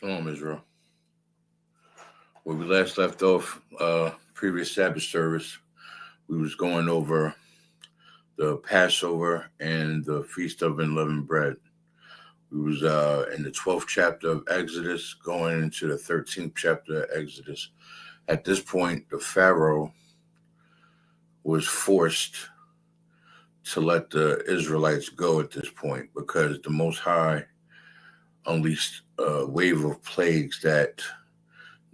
Shalom, Israel. Where we last left off, previous Sabbath service, we was going over the Passover and the Feast of Unleavened Bread. We was in the 12th chapter of Exodus, going into the 13th chapter of Exodus. At this point, the Pharaoh was forced to let the Israelites go at this point because the Most High unleashed a wave of plagues that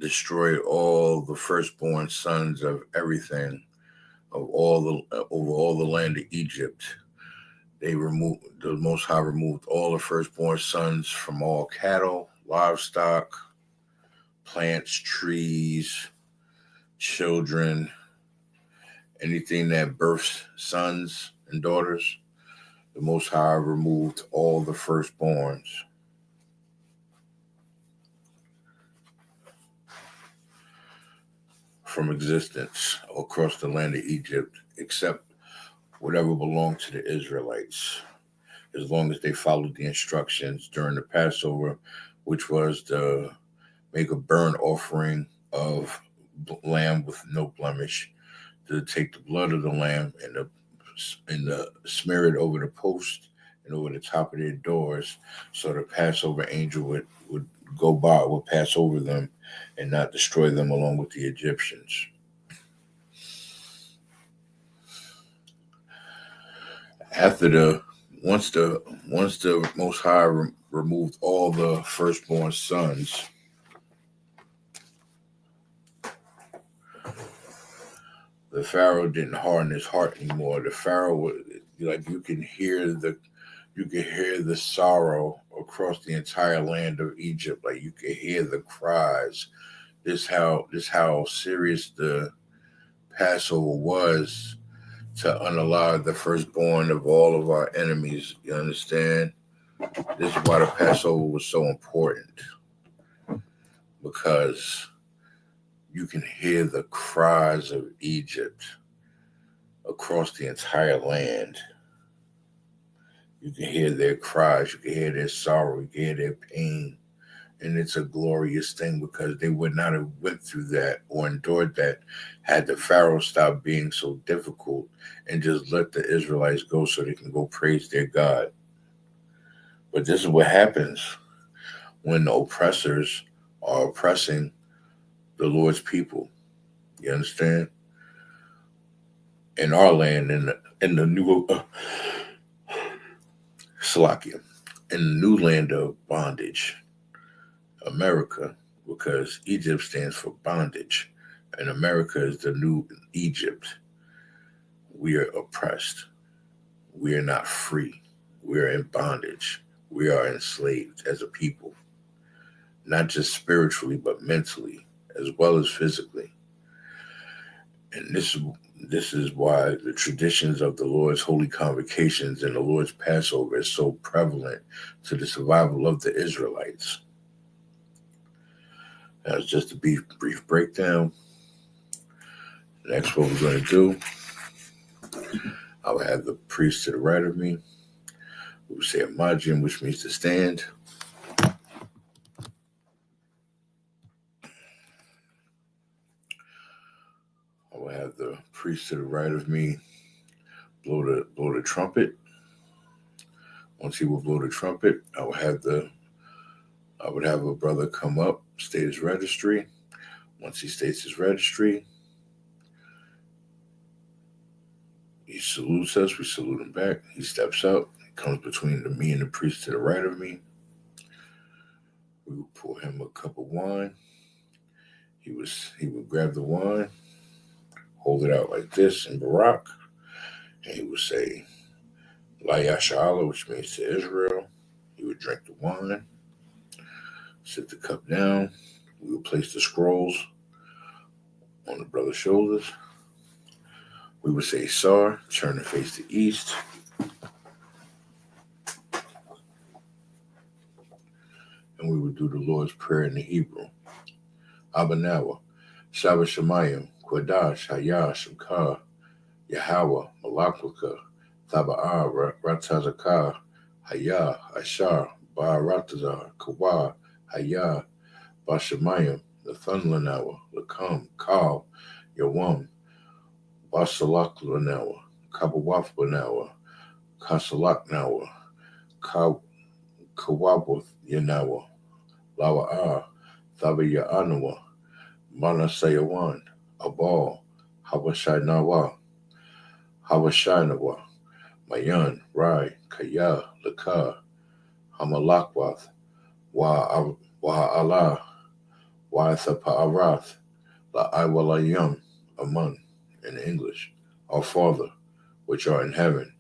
destroyed all the firstborn sons of everything, of over all the land of Egypt. The Most High removed all the firstborn sons from all cattle, livestock, plants, trees, children, anything that births sons and daughters. The Most High removed all the firstborns. From existence across the land of Egypt, except whatever belonged to the Israelites, as long as they followed the instructions during the Passover, which was to make a burnt offering of lamb with no blemish, to take the blood of the lamb and smear it over the post and over the top of their doors, so the Passover angel would go by, would pass over them and not destroy them along with the Egyptians. Once the Most High removed all the firstborn sons, the Pharaoh didn't harden his heart anymore. The Pharaoh was like, you can hear the sorrow across the entire land of Egypt. Like, you can hear the cries. This how serious the Passover was, to unalive the firstborn of all of our enemies. You understand? This is why the Passover was so important, because you can hear the cries of Egypt across the entire land. You can hear their cries, you can hear their sorrow, you can hear their pain. And it's a glorious thing, because they would not have went through that or endured that had the Pharaoh stopped being so difficult and just let the Israelites go so they can go praise their God. But this is what happens when the oppressors are oppressing the Lord's people. You understand? In our land, in the new Salakia, in the new land of bondage, America, because Egypt stands for bondage, and America is the new Egypt. We are oppressed. We are not free. We are in bondage. We are enslaved as a people, not just spiritually, but mentally, as well as physically. And this is why the traditions of the Lord's holy convocations and the Lord's Passover is so prevalent to the survival of the Israelites. That's just a brief breakdown. Next, what we're going to do, I will have the priest to the right of me. We will say Amajim, which means to stand. I will have the priest to the right of me blow the trumpet. Once he will blow the trumpet, I would have a brother come up, state his registry. Once he states his registry, he salutes us, we salute him back. He steps up, he comes between me and the priest to the right of me. We will pour him a cup of wine. He would grab the wine, hold it out like this in Barak, and he would say, La Yashala, which means to Israel. He would drink the wine, sit the cup down. We would place the scrolls on the brother's shoulders. We would say, Sar, turn and face the east. And we would do the Lord's Prayer in the Hebrew. Abanawa, Shabbat Shemayim, Kwadash, Hayah, Shemka, Yahweh, Malakwaka, Taba'ah, Ratazakah, Hayah, Ashar, Ba'aratazar, Kawa, Hayah, Bashamayim, Nathunlanawa, Lakam, Kal, Yawam, Basalak Kabawafbanawa, Kasalaknawa, Kawabuth Yanawa, Lawa'a, Thabayanawa, Manasayawan, Abal, Habashanawa, Habashanawa, Mayan, Rai, Kaya, Laka, Hamalakwath, Wa'ala, Wa'athapa'arath, La'aiwalayam, Amun, in English. Our Father, which art in heaven,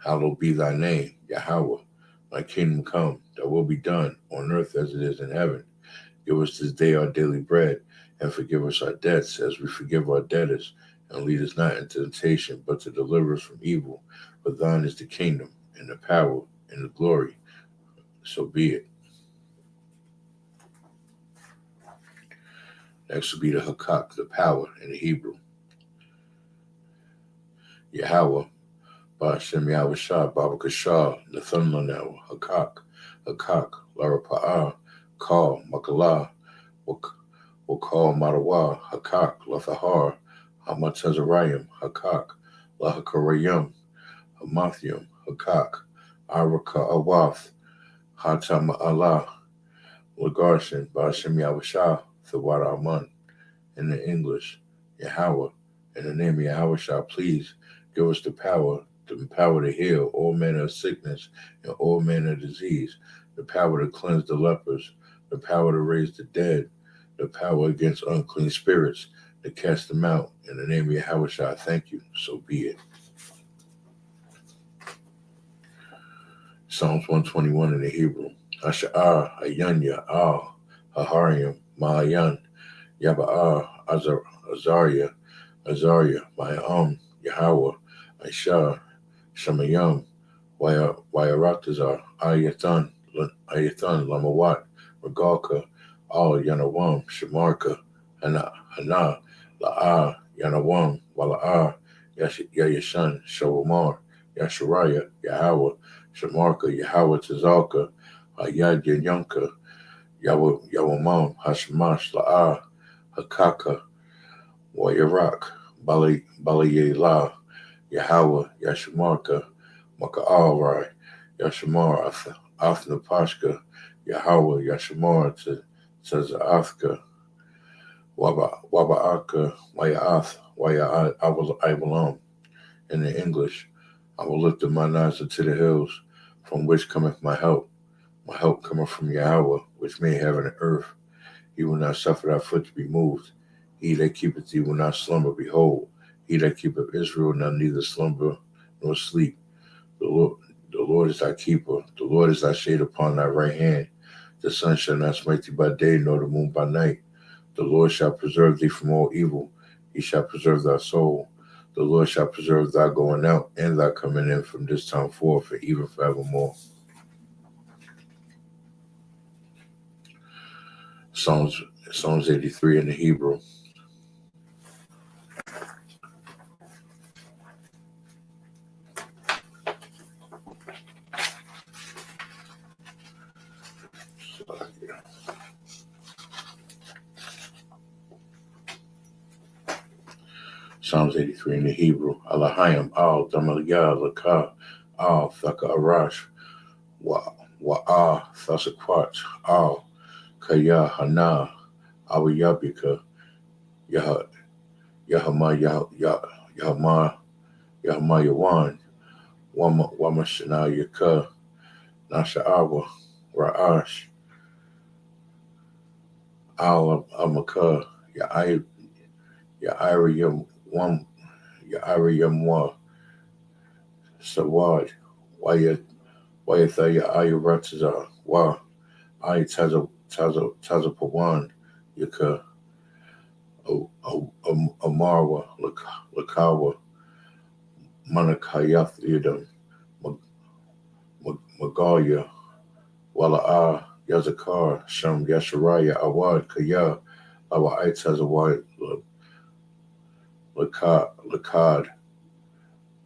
hallowed be thy name, Yahweh. Thy kingdom come, thy will be done on earth as it is in heaven. Give us this day our daily bread, and forgive us our debts as we forgive our debtors. And lead us not into temptation, but to deliver us from evil. For thine is the kingdom, and the power, and the glory. So be it. Next will be the Hakak, the power in the Hebrew. Yahweh, Ba'ashem Yahweh Shah, Babakashah, Nathunlanawa, Hakak, Lara Pa'ah, Kal, Makalah, Wakal Marawa, Hakak, Lathahar, Hamatazarayim, Hakak, Lahakarayim, Hamathium, Hakak, Araka Awath, Hatama Allah, Lagarshin, Ba'ashem Yahweh Shah, Thawara Aman. In the English, Yahweh, in the name of Yahweh Shah, please give us the power to heal all manner of sickness and all manner of disease, the power to cleanse the lepers, the power to raise the dead, the power against unclean spirits, to cast them out. In the name of Yahweh Shah, thank you. So be it. Psalms 121 in the Hebrew. Asha'ar, Ayanya, Al, Hahariam, Ma'ayan, Yaba'ar, Azariah, Ma'am, Yahweh, Aisha, Shemayam, Wayaratazar, Ayathan, Lamawat, Regalka, Al Yanawam, Shemarka, Hana, La'a, Yanawam, Wala'ar, Yayashan, Shawamar, Yasharaya, Yahweh, Shemarka, Yahweh Tazalka, Ayad Yanyanka, Yawamam, Hashemash, La'a, Hakaka, Wayarak, Balayela, Yahweh, Yashamarka, Maka'alrai, Yashamar, Athnapashka, Yahweh, Yashamar, Tazaathka, Waba'aka, Waya'ath, Waya'ibalam. In the English, I will lift up mine eyes unto the hills, from which cometh my help. My help cometh from Yahweh, which made heaven and earth. He will not suffer thy foot to be moved. He that keepeth thee will not slumber. Behold, he that keepeth Israel will neither slumber nor sleep. The Lord is thy keeper. The Lord is thy shade upon thy right hand. The sun shall not smite thee by day, nor the moon by night. The Lord shall preserve thee from all evil. He shall preserve thy soul. The Lord shall preserve thy going out and thy coming in from this time forth and even forevermore. Psalms 83 in the Hebrew. Psalms 83 in the Hebrew. Alahayim, Al, Damaliyah, Lakah, Al, Thaka Arash, Wa'ah, Thasakwat, Al, Kaya, Hana, Awiyabika, Yahama, Yawan, Wamashana, Yaka, Nasha'awa, Ra'ash, Al, Amaka, Ya'iriyam, Ya'iriyamwa, Sawad, Wayathaya Ayuratazar, Wa, Tazapawan, Yaka, Amarwa, Lakawa, Manakayath Yadam, Magalia, Wala'a, Yazakar, Sham Yasharaya, Awad, Kaya, Awa'ai Tazawad,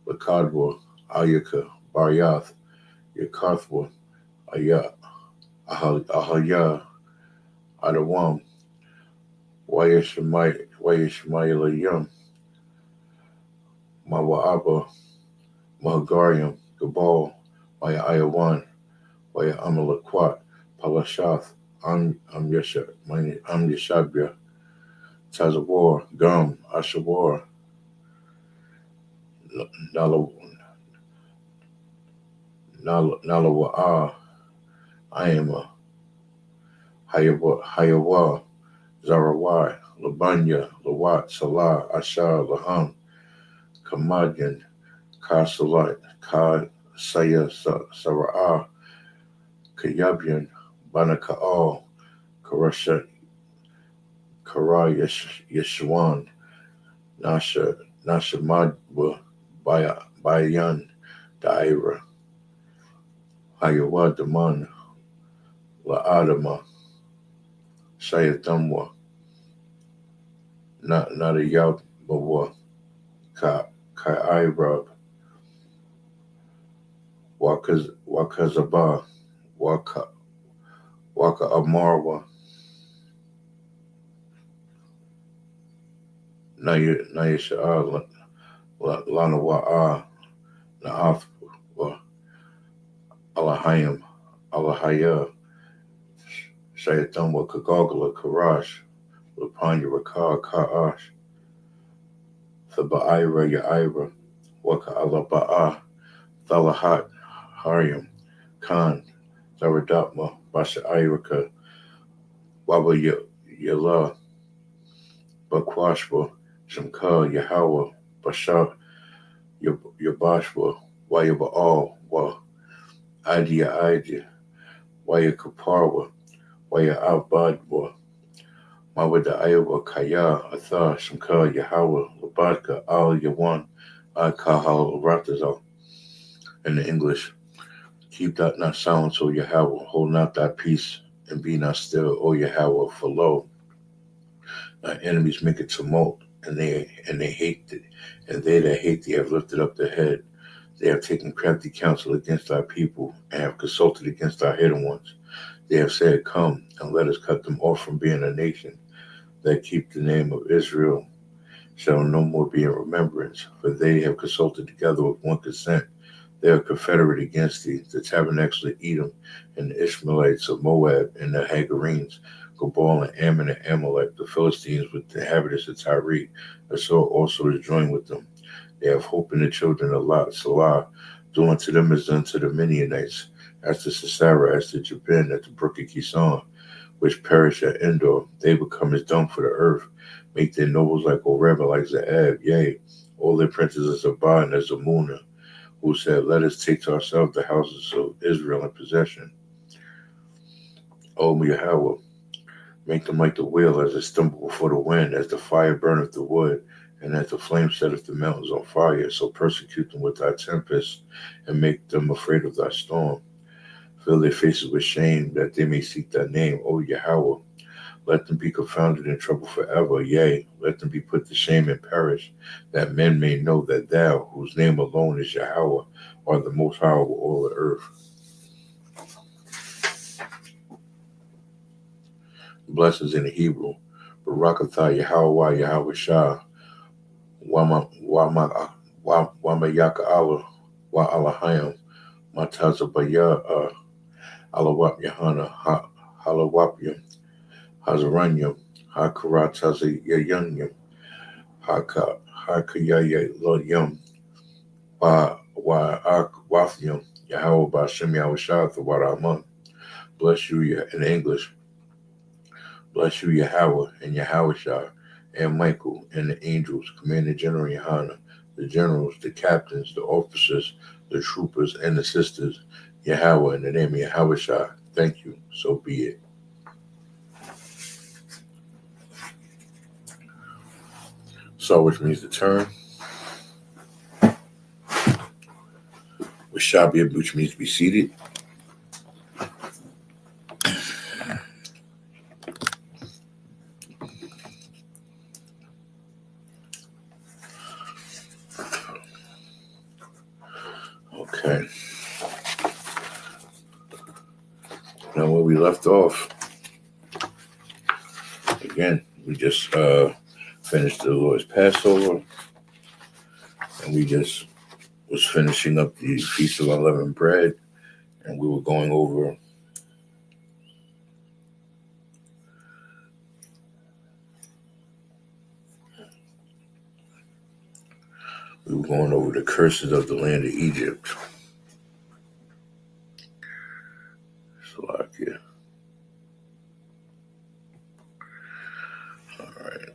Lakadwa, Ayaka, Baryath, Yakarthwa, Ahaya, Adawam, Wayashmayalayam, Mawa'aba, Mahagariam, Gabal, Maya Ayawan, Waya Amalakwat, Palashath, Yashabya, Tazawar, Gum, Ashawar, Nalawa'a, Ayama, Hayawa, Zarawai, Labanya, Lawat, Salah, Ashar, Laham, Kamadyan, Kasalat, Ka Saya Sara'ah, Kayabyan, Banaka'al, Karasha, Kara Yeshwan, Nasha Madwa, Bayan, Daira, Hayawa Daman, La'adama, Sayatamwa, Nadayabawa, Ka'irab, Wakazaba, Waka Amarwa, Nayasha'a, Lanawa'a, Na'af, Alahayim, Alahaya, Shayatamwa, Kagogla, Karash, Lapanya, Rakar, Ka'ash, Thaba'ira, Ya'ira, Waka Alaba'a, Thalahat, Haryam, Khan, Zaradatma, Basha Irika, Waba Yala, Bakwashwa, Shamka, Yahawa, Bashar, Yabashwa, Wayaba'al, Wa Idia, Waya Kaparwa, Waya Abadwa, Mawada Iowa, Kaya, Atha, Shamka, Yahawa, Labadka, Al Yawan, Kahal, Ratazal. In the English, keep that not silence, O Yahweh, hold not thy peace, and be not still, O Yahweh, for lo, thy enemies make a tumult, and they hate thee, and they that hate thee have lifted up their head. They have taken crafty counsel against thy people, and have consulted against thy hidden ones. They have said, come, and let us cut them off from being a nation, that keep the name of Israel shall no more be in remembrance, for they have consulted together with one consent. They are confederate against thee, the tabernacles of Edom, and the Ishmaelites of Moab, and the Hagarenes, Gobal and Ammon and Amalek, the Philistines with the inhabitants of Tyre, and so also is joined with them. They have hope in the children of Lot, Salah, doing to them as done to the Midianites, as to Sisera, as to Jabin, at the brook of Kison, which perish at Endor. They become as dung for the earth, make their nobles like Oreb, like Zaab, yea, all their princes as Abba and as Amunah, who said, let us take to ourselves the houses of Israel in possession. O Yahweh, make them like the wheel as they stumble before the wind, as the fire burneth the wood, and as the flame setteth the mountains on fire. So persecute them with thy tempest, and make them afraid of thy storm. Fill their faces with shame, that they may seek thy name, O Yahweh. Let them be confounded in trouble forever. Yea, let them be put to shame and perish, that men may know that thou, whose name alone is Yahweh, art the most high over all the earth. Blessings in the Hebrew. Barakatah Yahweh Yahweh Shah. Wama Yaka Allah. Wa Alahayim. Matazabaya Alawap Yahanna. Halawapyam. Hazaranyam. Hakaratazayanyam. Hakayaya Lodyam. Wa Wafium. Yahweh Bashem Yahweh Shah Thawaraman. Bless you in English. Bless you, Yahweh, and Yahweh Shah, and Michael, and the angels, Commander General YAHANNA, the generals, the captains, the officers, the troopers, and the sisters. Yahweh, in the name of Yahweh Shah, thank you, so be it. So, which means to turn. Washabia, which means to be seated. Okay. Now, where we left off, again, we just finished the Lord's Passover, and we just was finishing up the Feast of Unleavened Bread, and we were going over the curses of the land of Egypt. Slovakia. All right.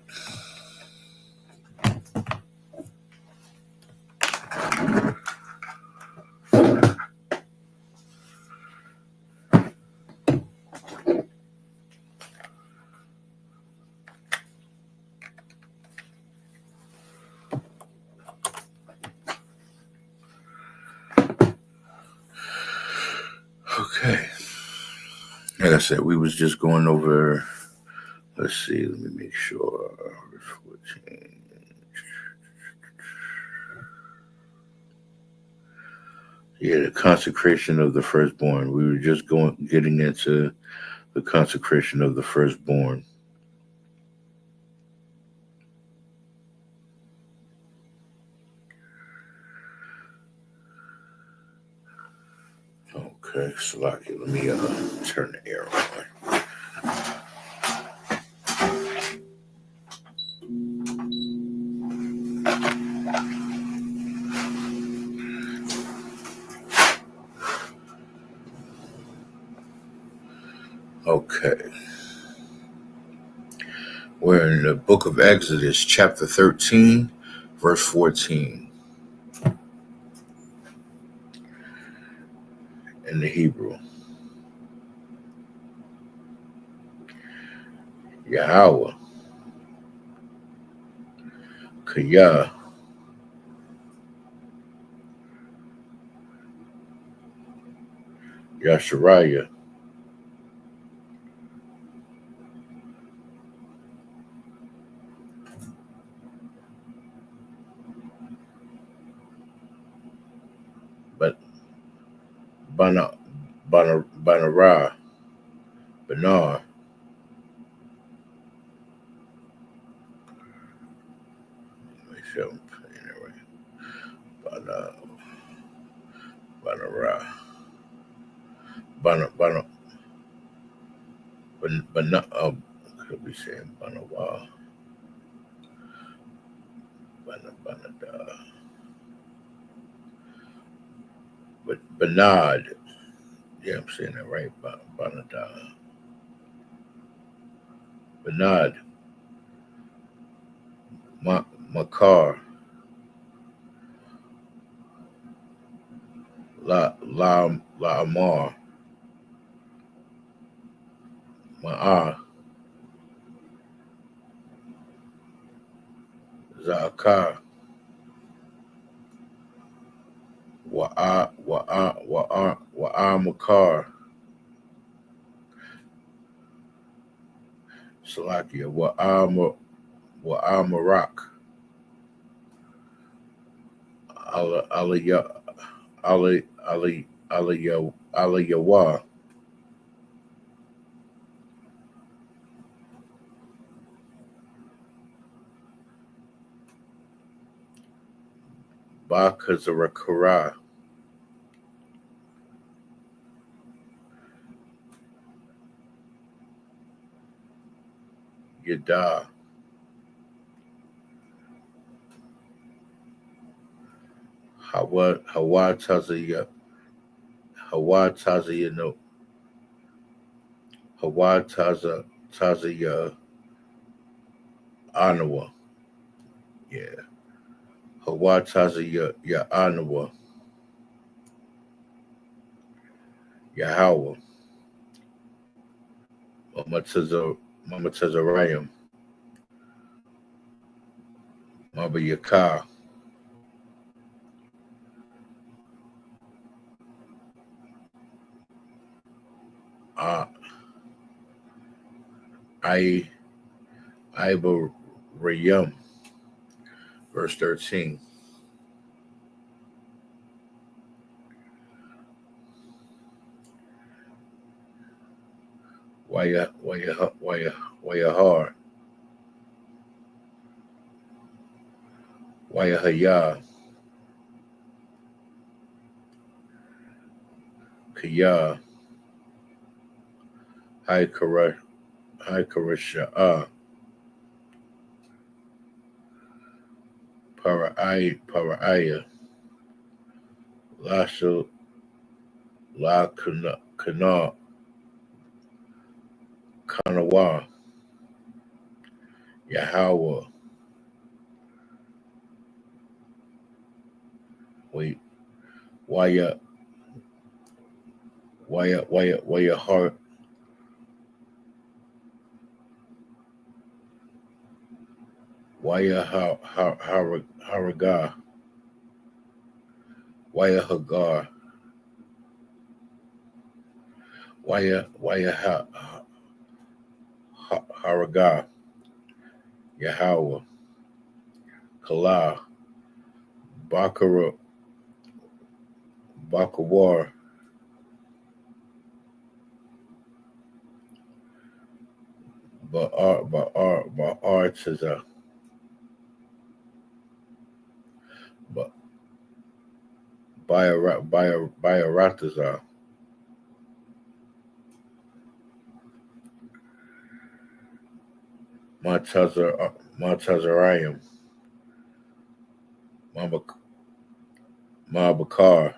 Okay. Like I said, we was just going over, let's see, let me make sure. Verse 14. Yeah, the consecration of the firstborn. We were just getting into the consecration of the firstborn. Okay, Slovakia, let me turn the air on. Okay. We're in the book of Exodus, chapter 13, verse 14. In the Hebrew. Yahweh. Kaya. Yashariah. But Banara. Banar. Make sure I'm saying it right. Banara. Could be saying Banawa. Banada. But Banad. Yeah, I'm saying that right. Banada. Banad. Makar. La Amar. Ma'ah. Zakar. Wa'a Makar. Salakia. Wa'a Marak. Aliyawa. Bakazarakara. Yada. Hawa Tazaya. Hawa Tazaya. Hawa Tazaya. Anawa. Yeah. Hawa Tazaya Anawa. Yahweh. Mama Tazarayim. Mama Yakar. Ibarayim. Verse 13. Wayahar. Wayahaya, Kaya, Haikarasha'a, Para'aya, Lasha, La Kana, Kanawa, Yahweh, wait, Waya, Heart, Haraga, Waya Hagar, Haraga, Yahweh, Kala, Bakara, Bakawar, Ba'artaza, Bayarataza, Matazarayim, Mabakar,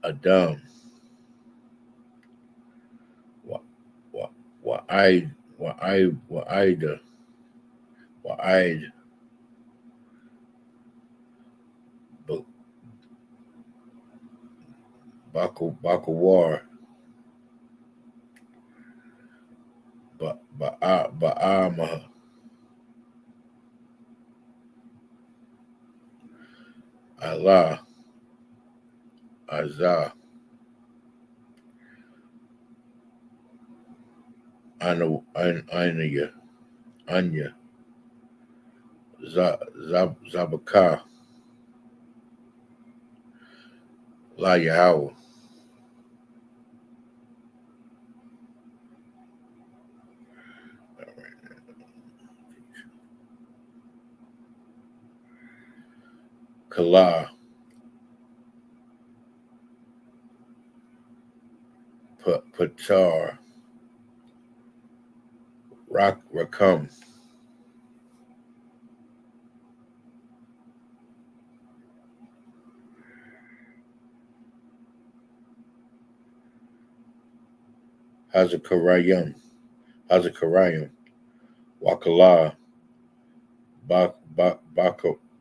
Adam, Wa'ida, Wa'id, Bakawar, Ba'ama, Allah, Azah, Anya, Zabaka, La Yahweh, Kala, Patar, Rakam, Hazakarayim, Wakala,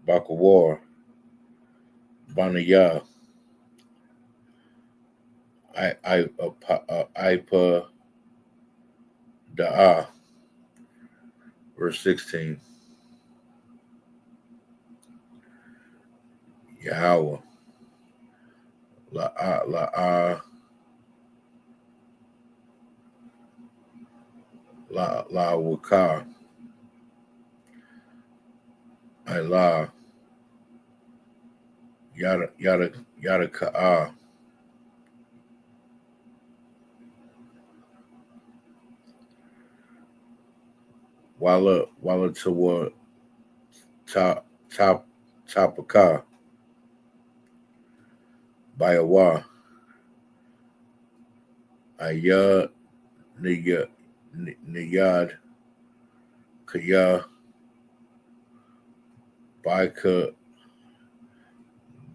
Bakawar, Banaya, Ipa Da'a, verse 16, Yahweh, La Waka, La Yada Ka'a, Wala Tawa Tapaka, Bayawa, Aya Niyad, Kaya,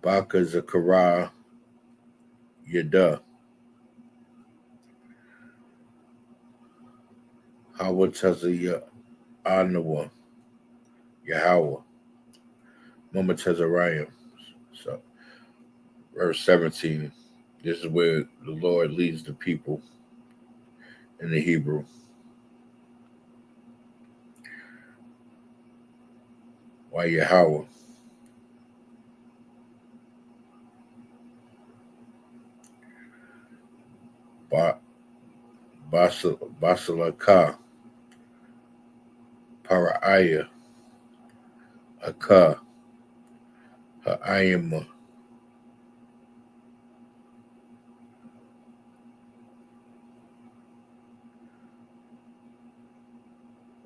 Baka Zakara, Yada, Hawataza Anawa, Yahweh, Mama Tezariah. So, verse 17, this is where the Lord leads the people in the Hebrew. Why Yahweh? Basalaka, Para'aya, Aka, Ha'ayama,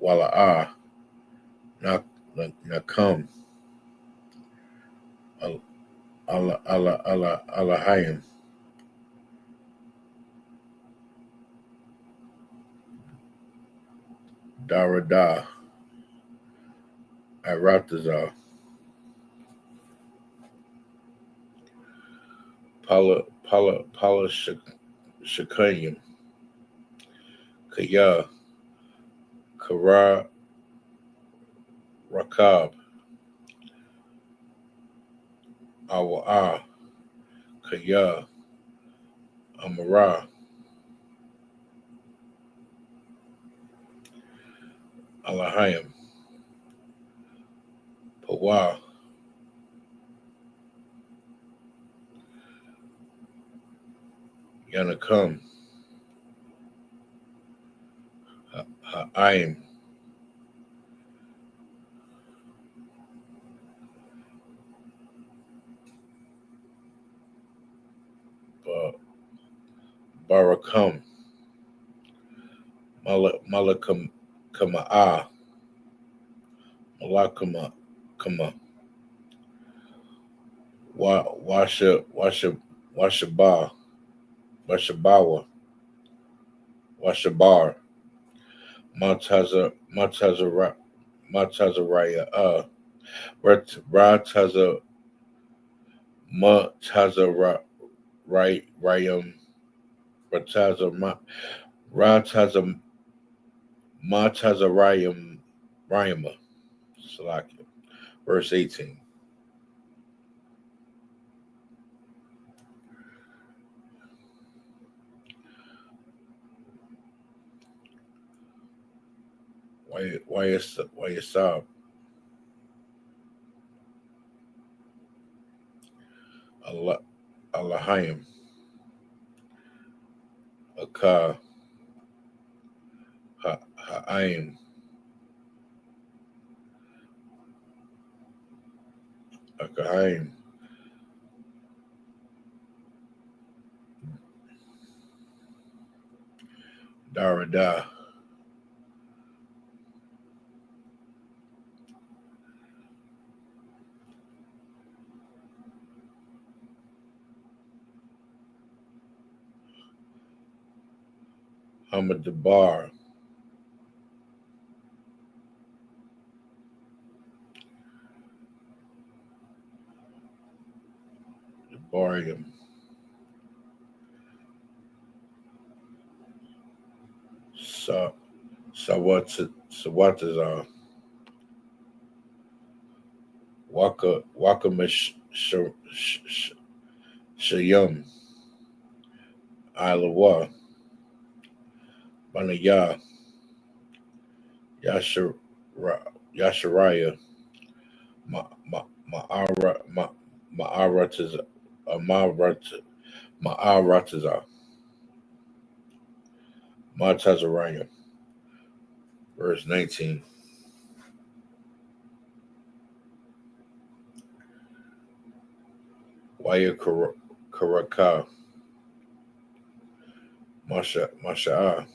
Wala'a, Nakum, Alahayim, Darada, Aratazar, Pala Shakayim, Kaya, Kara Rakab, Awa'a, Kaya, Amara, Alahayim, Pawa, Yanakum, Ha'ayim, Barakam, Malakam, Kama'a, Malakama, Kama, Washabawa, Washabar, Matazaraya, Rayam, Rataza, Matazarayam, Rayama, Salakia, verse 18. Why you stop? Allahayim, Aka, Ha'ayim, Akahayim, Darada, Hamadabar, Barium, Sawatazar, Wakamish Shayum, Ilawa, Banaya, Yasharaya, Ma'aratazar, Matazaraya, verse 19. Waya Karaka, Masha'a,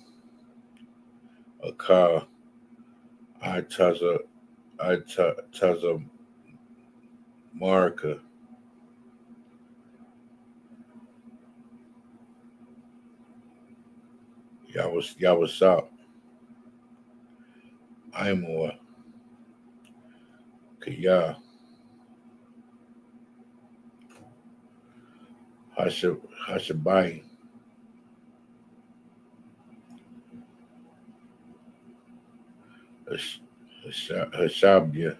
Aka, Taza Marka, Yawasap, Imor, Kaya, Hashabai, Hashabia,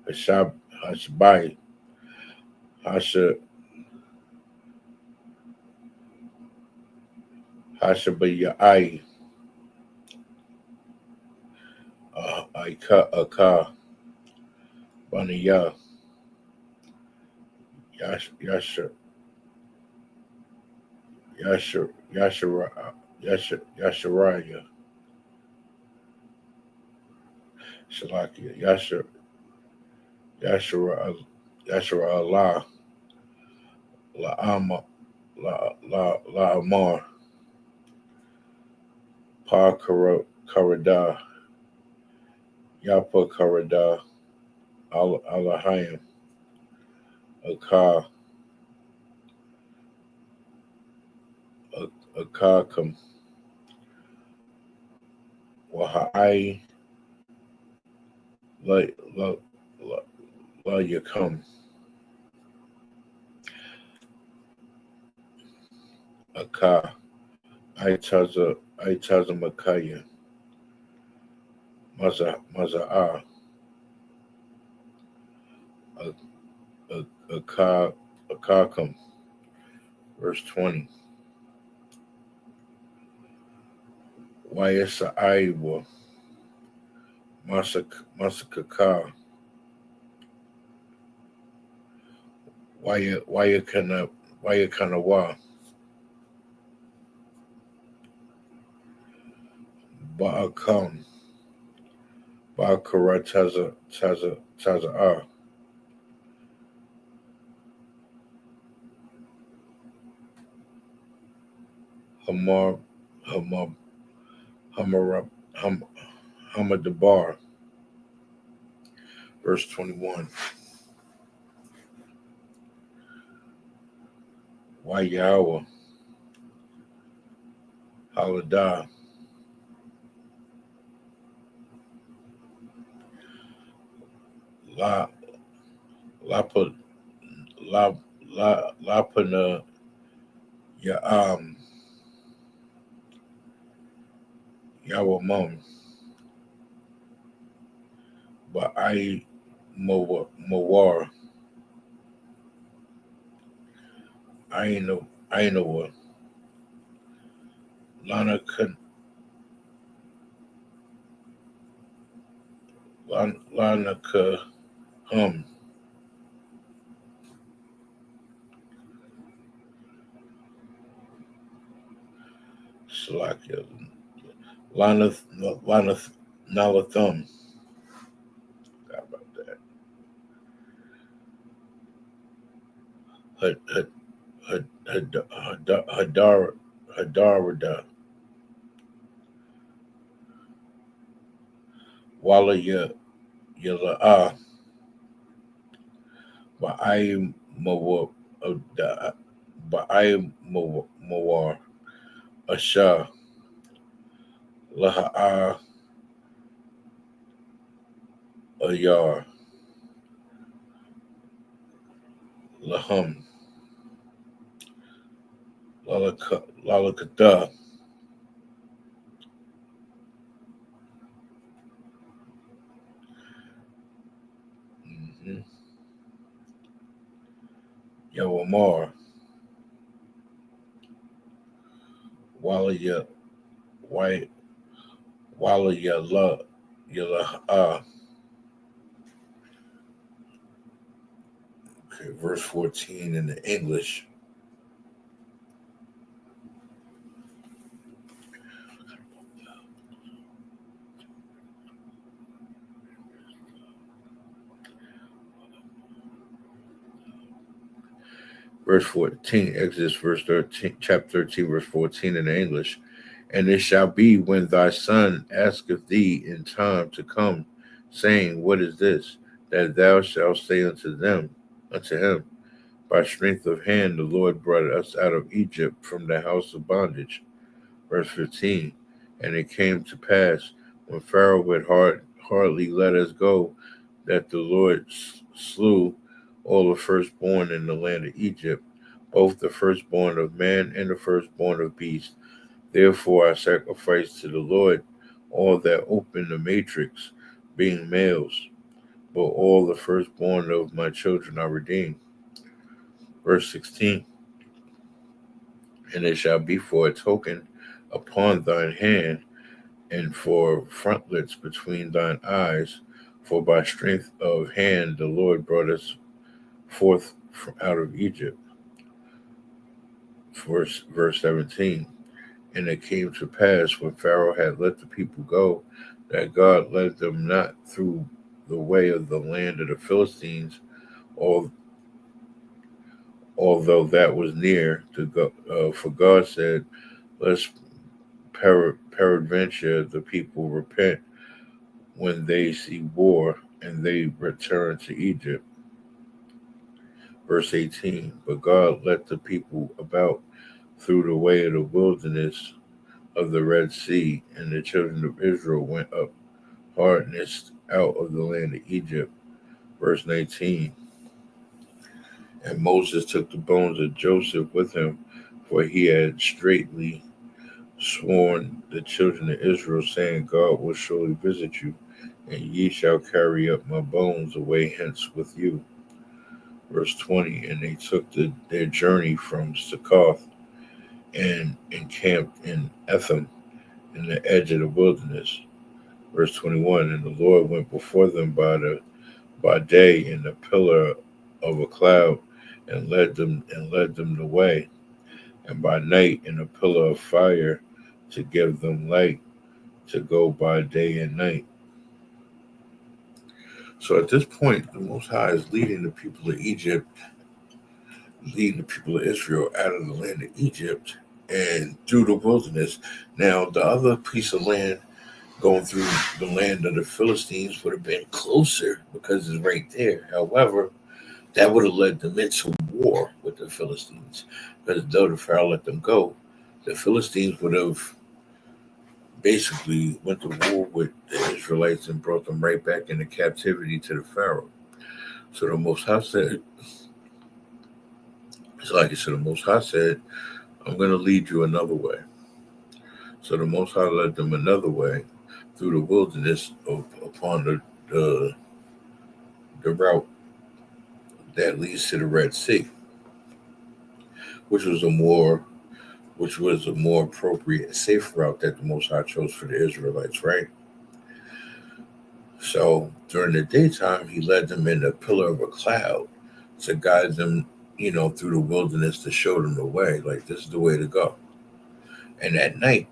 Hashabai, Hashabayai, Aka, Baniya, Yasharaya, Shalakia, Yashara Allah, La'amar, Pa Karada, Yapa Karada Alahayim Aka Akakam Wahai La Yakam Aka Aitaza Makaya Maza'a Akakam. Verse 20. Yesaiwa Masakaka Wayakanawa Ba'akam Ba'akara Taza'a Hamar Hamar Hamadabar. Verse 21. Wayawa Halada La Lapa Lapana Yawamam Ba'ai Mawar Ainawa Lana Kahum Salakia Lana Nalathum. Forgot about that. Hadarada Wala Yala'a Ba'ai Mawar Asha Laha'a Ayar Lahum Lalakata Yawamar Wala Yala'a. Okay, verse 14 in the English. Verse 14, Exodus verse 13, chapter 13, verse 14 in the English. And it shall be when thy son asketh thee in time to come, saying, What is this? That thou shalt say unto him, By strength of hand the Lord brought us out of Egypt from the house of bondage. Verse 15, and it came to pass, when Pharaoh would hardly let us go, that the Lord slew all the firstborn in the land of Egypt, both the firstborn of man and the firstborn of beast. Therefore I sacrifice to the Lord all that open the matrix, being males, but all the firstborn of my children are redeemed. Verse 16, and it shall be for a token upon thine hand, and for frontlets between thine eyes, for by strength of hand the Lord brought us forth from out of Egypt. Verse 17. And it came to pass, when Pharaoh had let the people go, that God led them not through the way of the land of the Philistines, although that was near to go. For God said, Lest peradventure the people repent when they see war, and they return to Egypt. Verse 18, but God led the people about through the way of the wilderness of the Red Sea, and the children of Israel went up hardness out of the land of Egypt. Verse 19, and Moses took the bones of Joseph with him, for he had straitly sworn the children of Israel, saying, God will surely visit you, and ye shall carry up my bones away hence with you. Verse 20, and they took their journey from Succoth and encamped in Etham in the edge of the wilderness. Verse 21, and the Lord went before them by day in a pillar of a cloud and led them the way, and by night in a pillar of fire to give them light to go by day and night. So at this point, the Most High is leading the people of Egypt, leading the people of Israel out of the land of Egypt and through the wilderness. Now, the other piece of land going through the land of the Philistines would have been closer because it's right there. However, that would have led them into war with the Philistines, because though the Pharaoh let them go, the Philistines would have basically went to war with the Israelites and brought them right back into captivity to the Pharaoh. So the Most High said, it's like I said, the Most High said, I'm going to lead you another way. So the Most High led them another way through the wilderness upon the route that leads to the Red Sea, which was a more appropriate, safe route that the Most High chose for the Israelites, right? So during the daytime, he led them in a pillar of a cloud to guide them, through the wilderness to show them the way. Like, this is the way to go. And at night,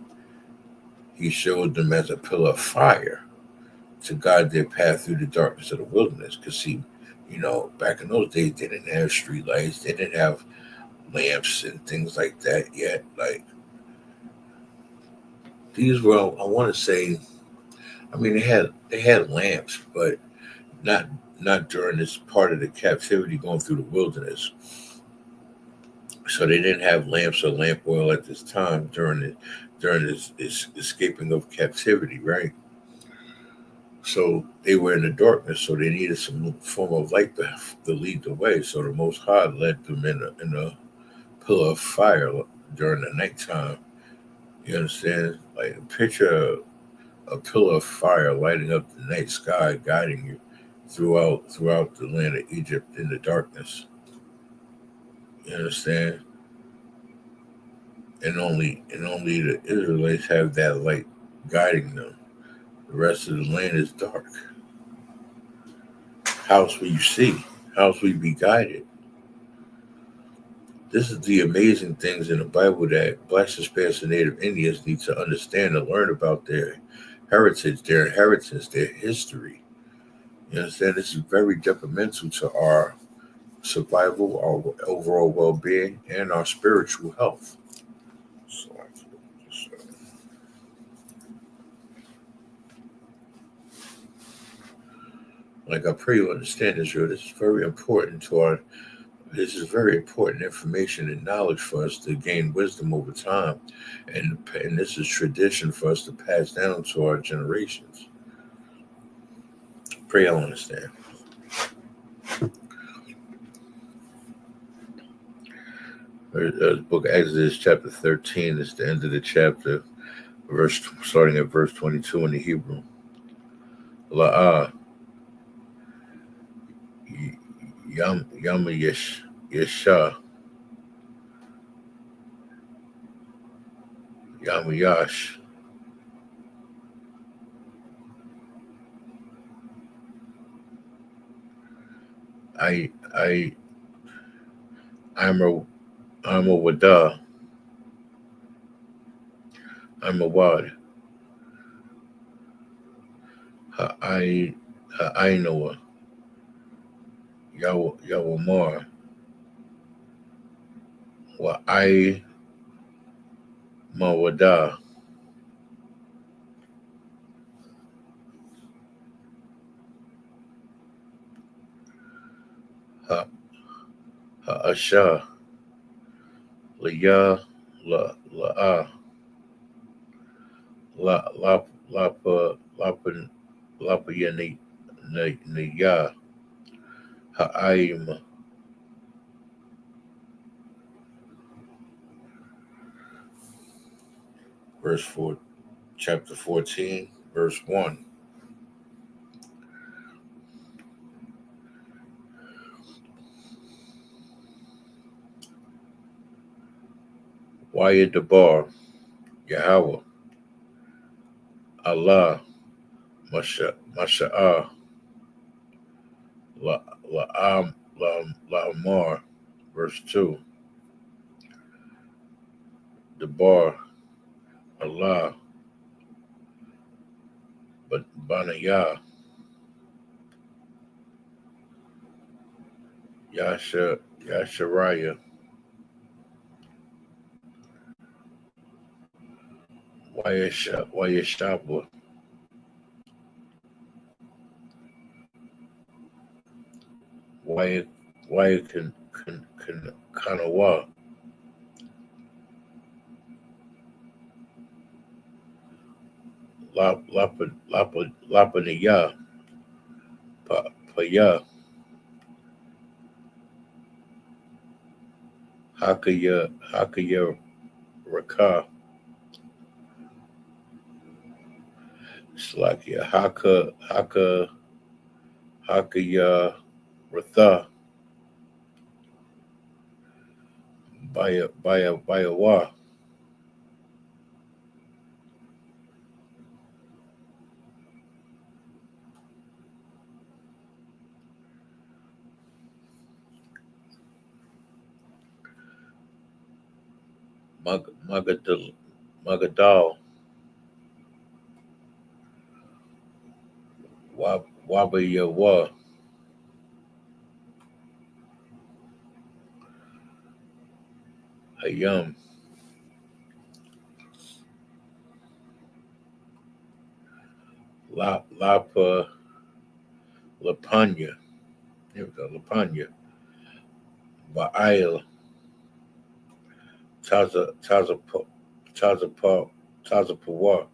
he showed them as a pillar of fire to guide their path through the darkness of the wilderness. Because, see, back in those days, they didn't have street lights. They didn't have lamps and things like that yet. Like, these were, I want to say, I mean, they had lamps, but not during this part of the captivity going through the wilderness. So they didn't have lamps or lamp oil at this time during this escaping of captivity, right? So they were in the darkness, so they needed some form of light to lead the way. So the Most High led them in a pillar of fire during the nighttime. You understand? Like, picture a pillar of fire lighting up the night sky, guiding you throughout the land of Egypt in the darkness. You understand? And only the Israelites have that light guiding them. The rest of the land is dark. House will you see? House will you be guided? This is the amazing things in the Bible that Blacks, Hispanics, and Native Indians need to understand and learn about their heritage, their inheritance, their history. You understand? This is very detrimental to our survival, our overall well-being, and our spiritual health. So like, I pray you understand, Israel. This is very important this is very important information and knowledge for us to gain wisdom over time, and this is tradition for us to pass down to our generations. Pray I understand. Book of Exodus chapter 13 is the end of the chapter, starting at verse 22 in the Hebrew. La'ah Yama Yesha Yama Yash I I'm a Wada I'm a Wad Ha'ainoa Yawamar Wa I Mawada Ha'asha, Laya, La'a, Lapa Yani, Naya, Ha'aim, verse 4, chapter 14, verse 1. Waya Debar, Yahweh, Allah, Masha'ah, La'amar, verse 2. Debar, Allah, Banayah, Yasharaya, Wayashaba, Kanawa, Lapaniya, Paya, Hakaya Raka, Slakia, Hakaya Ratha, Bayawa, Magadal, Wabayawa, Hayam, Lapa, Lapanya, here we go, Lapanya, Ba'il, Tazapawa,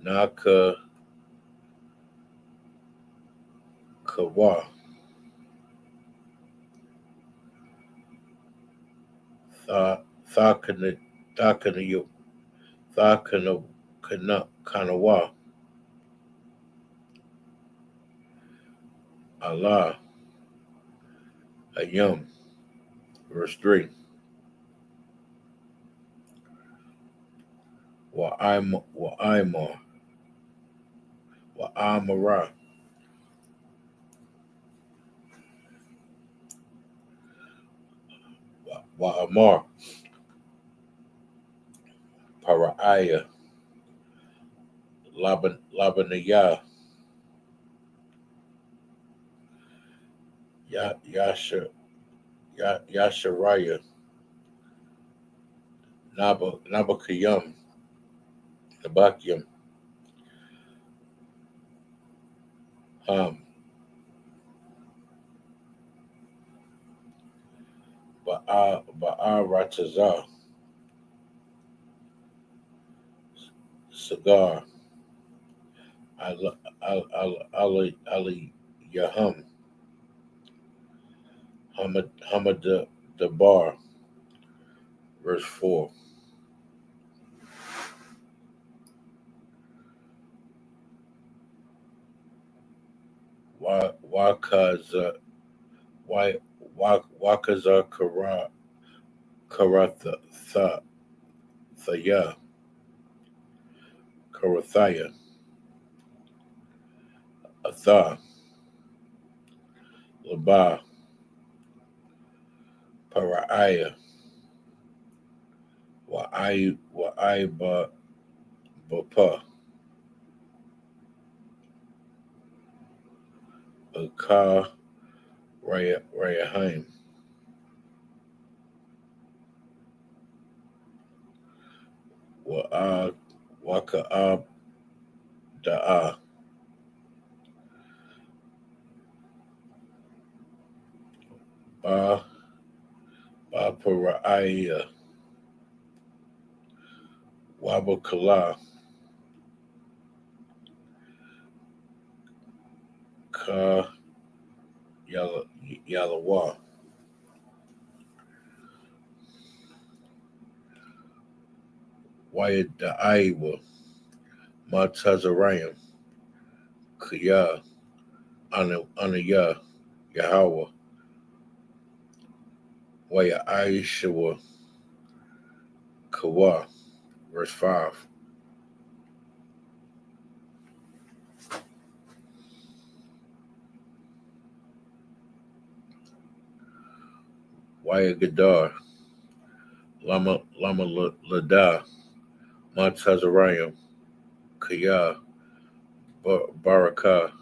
Naka Kawa, Thakana, Kanawa, Allah, Hayam, verse 3. Wa'amara, Wa'amar, Para'aya, Labanaya, Yasharaya, Nabakayam, Nabakyam, Ham, Ba'aratazah, Sagar, Ali Yaham, Hamad Dabar, verse 4. Wakaza Karatha Thaya, Karathaya, Atha, Laba, Para'aya, Wa'aiba Bapa, Aka Rayahaim, Waka'ab Da'a, Ba Paraiya, Wabakala, Ka Yalawa, Wayadaiwa, Matazarayim, Kaya, Anaya, Yahweh, Waya Aishawa, Kawa, verse 5. Waya Gadar, Lama Lada, Matazarayim, Kaya, Baraka,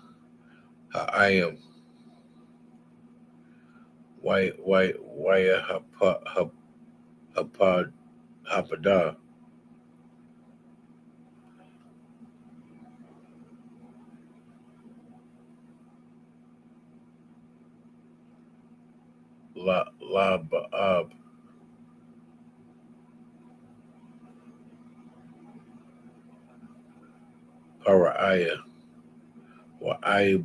Ha'ayim, Waya Hapada, La Ba'ab, Paraiya, Wa'ai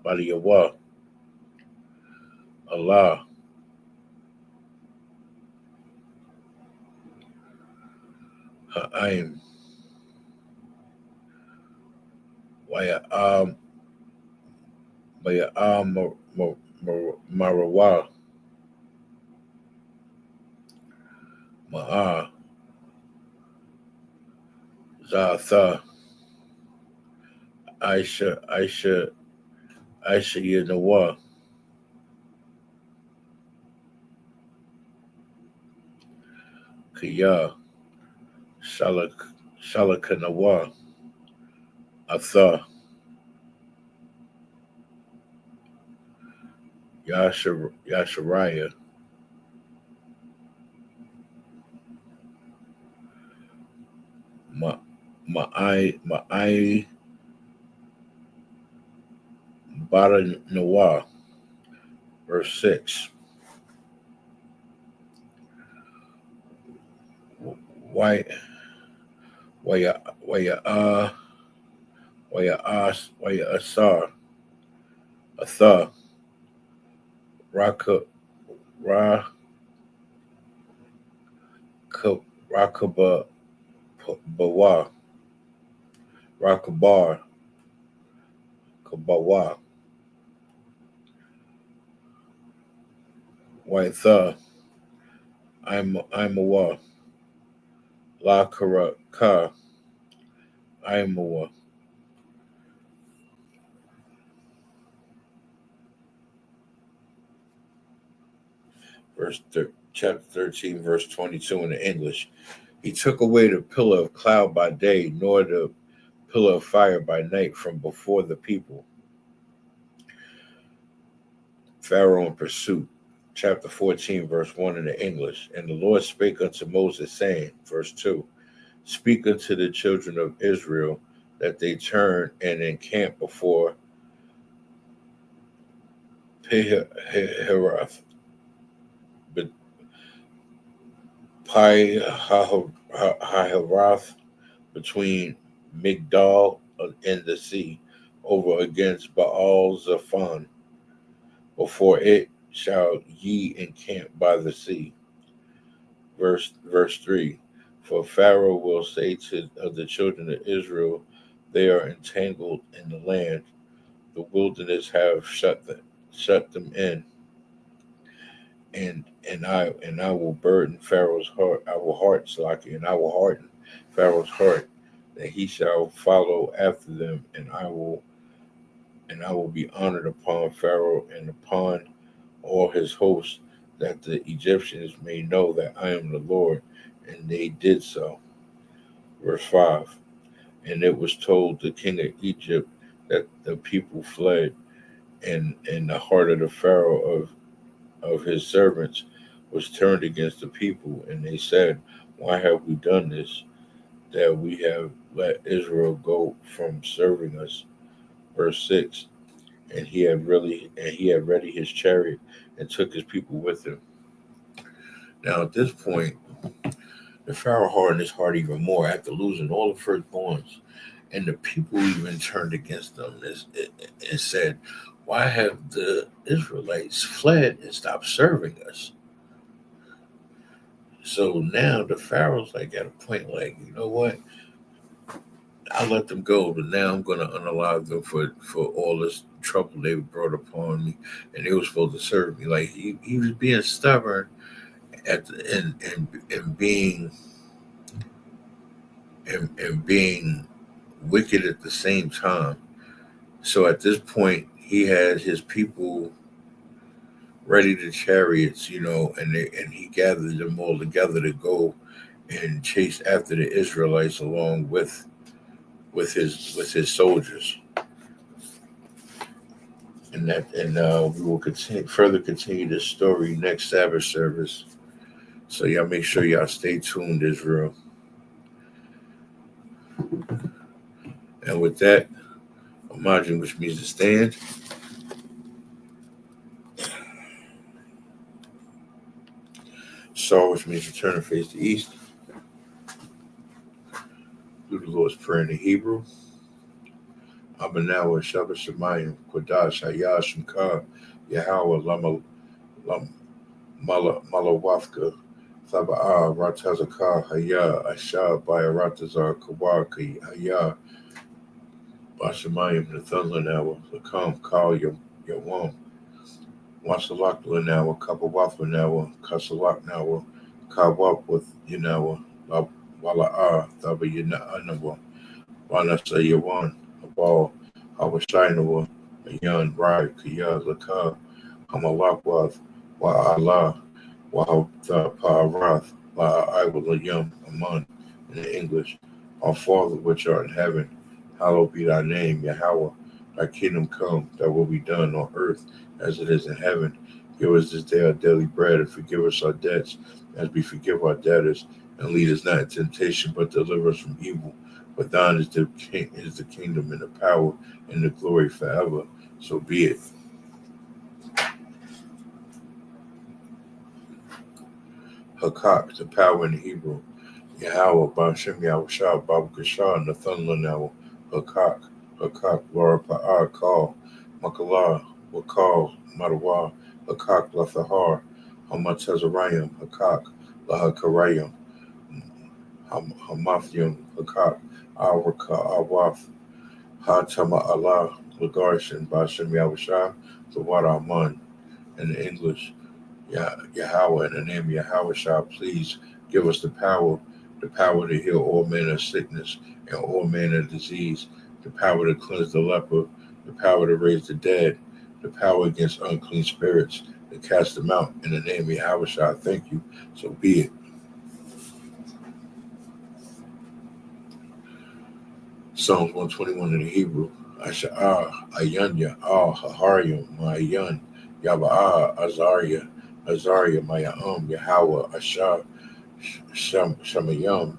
Badiyawa, Allah, Ha'aim, Waya'am, Marawa, Ma'a, Zatha, Aisha Yanawa, Kaya, Shalakanawa, Atha, Yasharaya, Ma'ai Baranawa, verse 6. Why Asar, Atha, Raka, Rakaba, Bawa, Rakabar, Kabawa, Waitha, Imawa, La Karaka, Imawa. Chapter 13, verse 22 in the English. He took away the pillar of cloud by day, nor the pillar of fire by night from before the people. Pharaoh in pursuit. Chapter 14, verse 1 in the English. And the Lord spake unto Moses, saying, verse 2, Speak unto the children of Israel that they turn and encamp before Pihirath, Pihirath, between Migdal and the sea, over against Baal Zephon. Before it shall ye encamp by the sea. Verse 3. For Pharaoh will say to the children of Israel, they are entangled in the land. The wilderness have shut them in. And I will burden Pharaoh's heart. I will harden Pharaoh's heart, that he shall follow after them, and I will be honored upon Pharaoh and upon all his hosts, that the Egyptians may know that I am the Lord. And they did so. Verse 5. And it was told the king of Egypt that the people fled, and the heart of the Pharaoh of his servants was turned against the people, and they said, Why have we done this? that we have let Israel go from serving us. Verse 6. And he had ready his chariot and took his people with him. Now at this point, the Pharaoh hardened his heart even more after losing all the firstborns. And the people even turned against them and said, "Why have the Israelites fled and stopped serving us?" So now the Pharaoh's like at a point like, you know what? I let them go, but now I'm going to unalive them for all this trouble they brought upon me, and they were supposed to serve me. Like he was being stubborn and being wicked at the same time. So at this point, he had his people ready to chariots, and he gathered them all together to go and chase after the Israelites along with his soldiers. And we will continue this story next Sabbath service. So y'all make sure y'all stay tuned, Israel. And with that, imagine, which means to stand. Saw, which means to turn and face the east. Do the Lord's Prayer in the Hebrew. Abanawa Shabbat Shemayim Kodash Hayah Shemka Yahweh Lama Malawafka Thaba'a Ratazaka Hayah Asha Bayaratazar Kawaki Hayah Bashamayim Nathunlanawa Lakam Kal Yawam Wasalak Lanawa Kapawaf Lanawa Kasalak Nawa Kawap with Yanawa Wala'a Thaba Yana Wanasa Yawan Abal Hawashinawa Yan Rai Kaya Laka Hamalakwath Wa Allah Wa Parath La Iwalayam Aman in the English. Our Father which art in heaven, hallowed be thy name, Yahweh. Thy kingdom come, thy will be done on earth as it is in heaven. Give us this day our daily bread, and forgive us our debts as we forgive our debtors. And lead us not into temptation, but deliver us from evil. For thine is the kingdom and the power and the glory forever. So be it. Hakak, the power in the Hebrew. Yahweh, Bashem Yahushua, Babu Kashah, Nathan Lanawa, Hakak, Laura Pa'ar, Call, Makalah, Wakal, Madawa, Hakak, Lathahar, Hamatazarayim, Hakak, Lahakarayim, Hamathium, Hakak, Awaka, Awaf, Hatama Allah, Lagarshan, Bashem Yahushua, Zawad Aman, in the English. Yahweh, in the name of Yahweh, please give us the power to heal all manner of sickness and all manner of disease, the power to cleanse the leper, the power to raise the dead, the power against unclean spirits, to cast them out. In the name of Yahweh, thank you. So be it. Psalms 121 in the Hebrew. Asha'ah, Ayanya, Haharyam, Ma'ayan, Yaba'ah, Azariah, Maya'am, Yahweh, Ashah, Shamayam,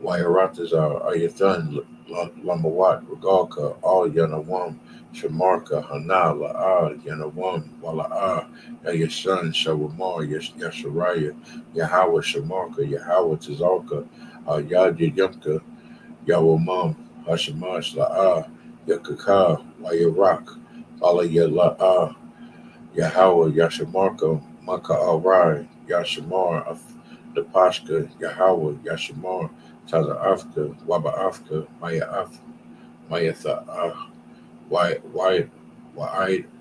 Wayaratazar, Ayathan, Lamawat, Regalka, Al Yanawam, Shamarka, Hana, La'ah, Yanawam, Wala'ah, Yashan, Shawamar, Yashariah, Yahweh, Shamarka, Yahweh, Tazalka, Yad Yamka, Yawamam, Hashamash, La'ah, Yakaka, Wayarak, Ala Yala'ah, Yahweh, Yashamarka, Maka Arai, Yashamar, the Pashka, Yahweh, Yashamar, Taza Afka, Waba Afka, Maya Tha, Why,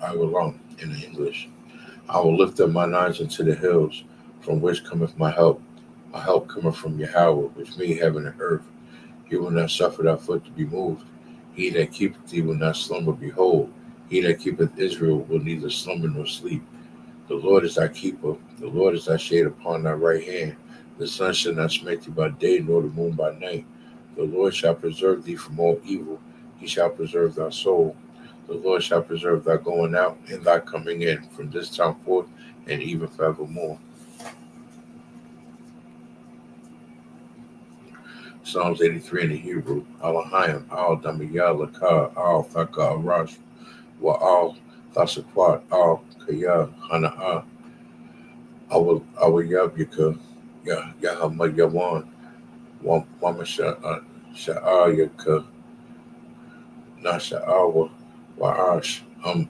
I belong in the English. I will lift up mine eyes into the hills, from which cometh my help. My help cometh from Yahweh, which made heaven and earth. He will not suffer thy foot to be moved. He that keepeth thee will not slumber. Behold, he that keepeth Israel will neither slumber nor sleep. The Lord is thy keeper. The Lord is thy shade upon thy right hand. The sun shall not smite thee by day, nor the moon by night. The Lord shall preserve thee from all evil. He shall preserve thy soul. The Lord shall preserve thy going out and thy coming in from this time forth and even forevermore. Psalms 83 in the Hebrew. Alahayim, Al Damiyah Lakah, Al Thaka Arash, Wa Al Thasakwat, Al Kaya Hana'a, Awayabyaka, Yahamayawan, Sha'ayaka, Nasha'awa, Wa'ash, Al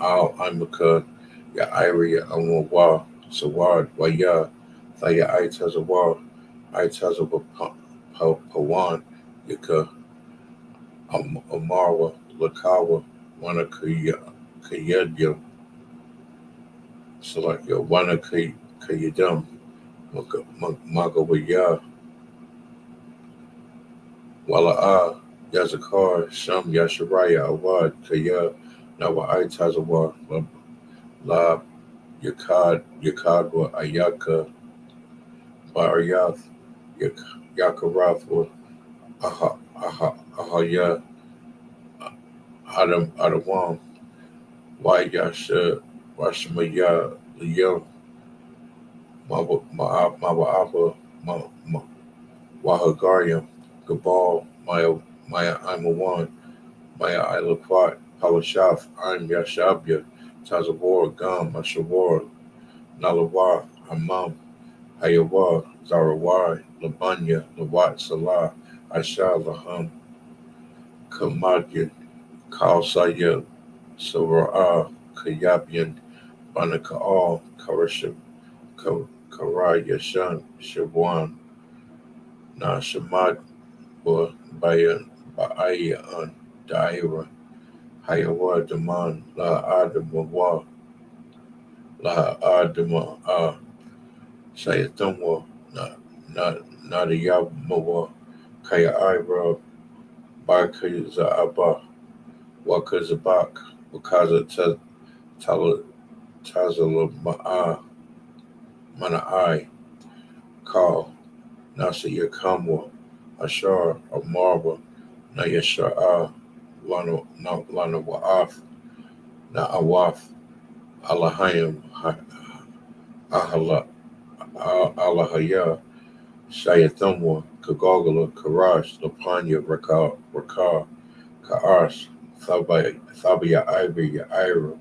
Imaka, Ya'iriya, Amwa, Sawad, Waya, Thaya Aitazawa, Pawan, Yaka, Amarwa, Lakawa, Wana Kayadya, Salakya, Wana Kayadam, Magawaya, Wala'a, Yazakar, Sham Yasharaya, Awad, Kaya, Nawa Aitazawa, La Yakadwa, Ayaka, Barayath, Yakarath, Ahaya, Adawam, Wayasha, Washamaya, Leo, Mawa'apa, Wahagariam, Gabal, Maya Imawan, Maya Ilaquat, Palashaf, Im Yashabya, Tazawar, Gam, Mashawar, Nalawar, Amam, Hayawar, Zarawar, Labanya, Lawat, Salah, Asha, Laham, Kamadyan, Kalsaya, Sara'ah, Kayabian, Banakaal, Karashab, Karaya, Shan, Shabwan, Na Shamad, Bayan, Ba'ayan, Daira, Hayawa, Daman, La Adamawa, La Adama, Sayatamwa, Nadiyamawa, Kaya Ira, Bakaza Abba, Wakazabak, Wakaza Tazala Ma'a, Mana'ai, Kal, Nasa Yakamwa, Ashar, Amarwa, Nayasha'a, Lana Wa'af, Na'awaf, Alahayim, Ahala, Alahaya, Shayathamwa, Kagogala, Karash, Lapanya, Rakar, Ka'arsh, Thabaya Ivory, Yaira,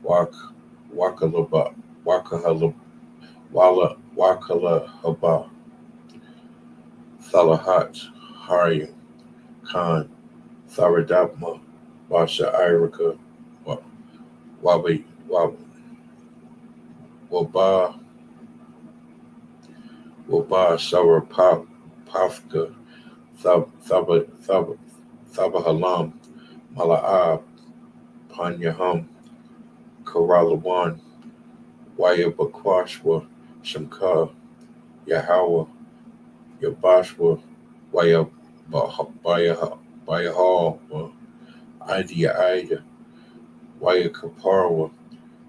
Wakalaba, Wakahala, Wakala Haba, Thalahat, Haryam, Khan, Tharadapma, Basha Irika, Wabi, Waba, Sarah Pafka, Thabahalam, Mala'ab, Panyaham, Karalawan, Wayabakwashwa, Shamka, Yahawa, Yabashwa, Bayahal, Ida, Waya Kaparwa,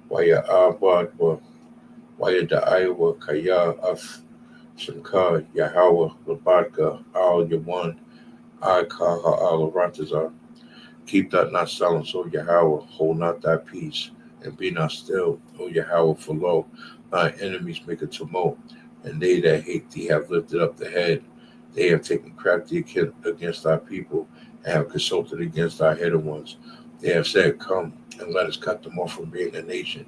Waya Abadwa, Waya Da'aiwa, Kaya Af, Shamka, Yahawa, Labadka, Al Yawan, Kaha Al Rantazar. Keep that not silent, O Yahweh, hold not thy peace, and be not still, O Yahweh, for lo, thy enemies make a tumult, and they that hate thee have lifted up the head. They have taken crafty against thy people, and have consulted against thy hidden ones. They have said, Come, and let us cut them off from being a nation,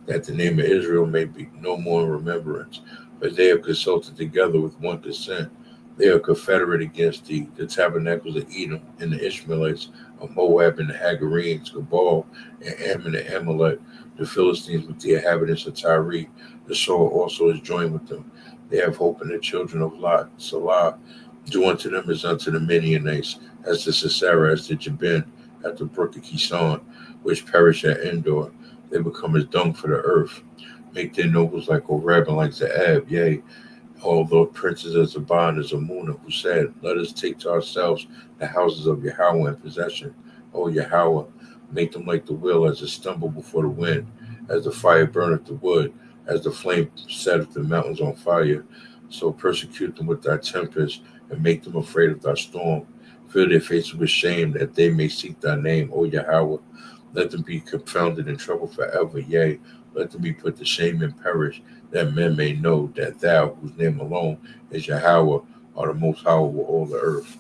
that the name of Israel may be no more in remembrance. But they have consulted together with one consent. They are confederate against thee, the tabernacles of Edom, and the Ishmaelites, of Moab, and the Hagarenes, Gabal, and Ammon, and Amalek, the Philistines with the inhabitants of Tyre. The soil also is joined with them. They have hope in the children of Lot, Salah. Do unto them as unto the Midianites, as to Sisera, as to Jabin, at the brook of Kishon, which perish at Endor. They become as dung for the earth. Make their nobles like Oreb and like Zaab, yea, although princes as Zaban and Zamuna, who said, Let us take to ourselves the houses of Yahweh in possession. O Yahweh, make them like the wheel as it stumble before the wind, as the fire burneth the wood, as the flame setteth the mountains on fire. So persecute them with thy tempest, and make them afraid of thy storm. Fill their faces with shame, that they may seek thy name, O Yahweh. Let them be confounded in trouble forever, yea, let them be put to shame and perish, that men may know that thou, whose name alone is Yahweh, are the most high over all the earth.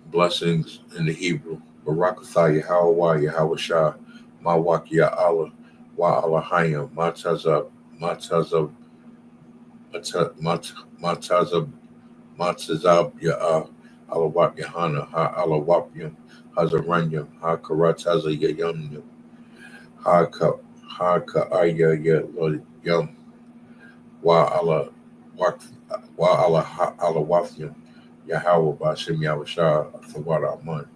Blessings in the Hebrew. Barakatha Yahweh Yahweh Shah, Mawak Ya Allah, Wa Allah Hayam, Matazab, Matazab, Matazab, Matazab Ya Alawap Yahanna, Ha Alawapyam, Hazaranyam, Ha Karataza Yayamyam, Ha Ka'aya Yam, Wa Allah Wafyam, Yahweh Bashem Yahushua Thawad Aman.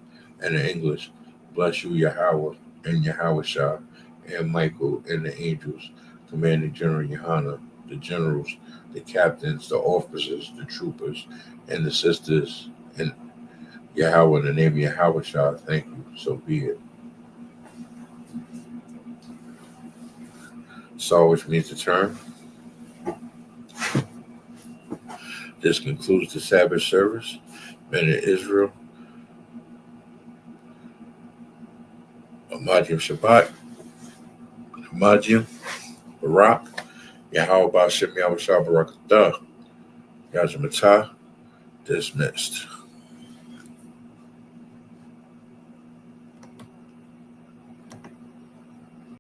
And in English, bless you Yahweh and Yahushua and Michael and the angels, Commanding General Yahanna, the generals, the captains, the officers, the troopers, and the sisters, and Yahweh in the name of Yahushua, thank you, so be it. Saw, which means to turn. This concludes the Sabbath service. Men in Israel, Amadium Shabbat, Amadium, Barak, Yahweh Bashem Yahushua Barakatah, Yajamatah, dismissed.